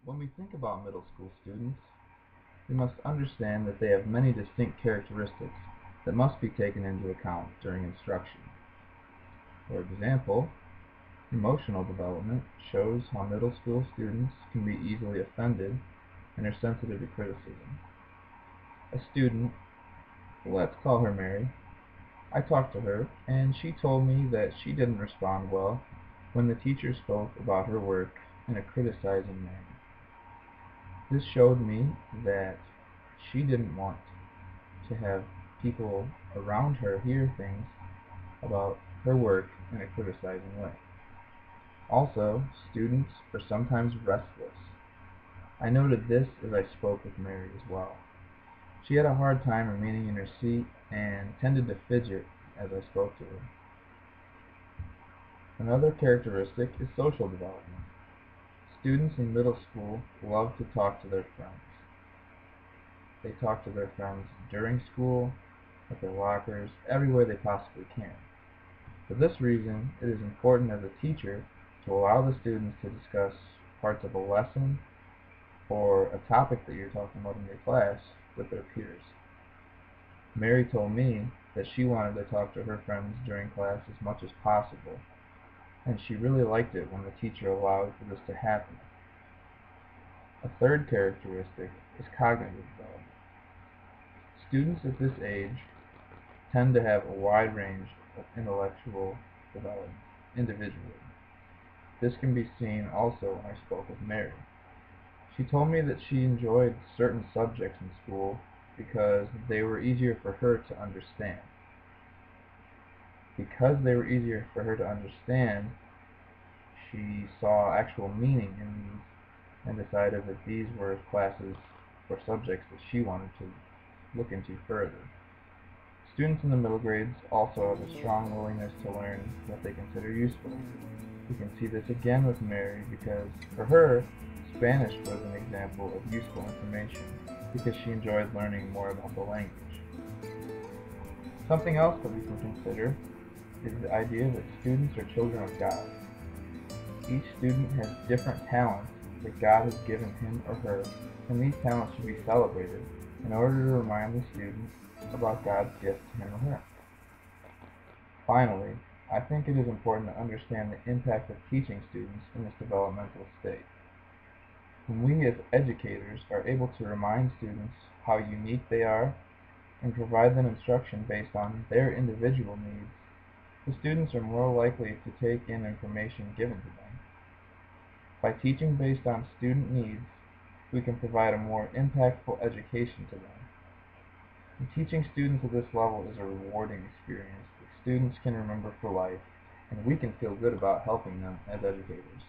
When we think about middle school students, we must understand that they have many distinct characteristics that must be taken into account during instruction. For example, emotional development shows how middle school students can be easily offended and are sensitive to criticism. A student, let's call her Mary, I talked to her and she told me that she didn't respond well when the teacher spoke about her work in a criticizing manner. This showed me that she didn't want to have people around her hear things about her work in a criticizing way. Also, students are sometimes restless. I noted this as I spoke with Mary as well. She had a hard time remaining in her seat and tended to fidget as I spoke to her. Another characteristic is social development. Students in middle school love to talk to their friends. They talk to their friends during school, at their lockers, everywhere they possibly can. For this reason, it is important as a teacher to allow the students to discuss parts of a lesson or a topic that you're talking about in your class with their peers. Mary told me that she wanted to talk to her friends during class as much as possible, and she really liked it when the teacher allowed for this to happen. A third characteristic is cognitive development. Students at this age tend to have a wide range of intellectual development individually. This can be seen also when I spoke with Mary. She told me that she enjoyed certain subjects in school because they were easier for her to understand. Because they were easier for her to understand, she saw actual meaning in these and decided that these were classes or subjects that she wanted to look into further. Students in the middle grades also have a strong willingness to learn what they consider useful. We can see this again with Mary because, for her, Spanish was an example of useful information because she enjoyed learning more about the language. Something else that we can consider is the idea that students are children of God. Each student has different talents that God has given him or her, and these talents should be celebrated in order to remind the student about God's gift to him or her. Finally, I think it is important to understand the impact of teaching students in this developmental state. When we as educators are able to remind students how unique they are and provide them instruction based on their individual needs, the students are more likely to take in information given to them. By teaching based on student needs, we can provide a more impactful education to them. And teaching students at this level is a rewarding experience that students can remember for life, and we can feel good about helping them as educators.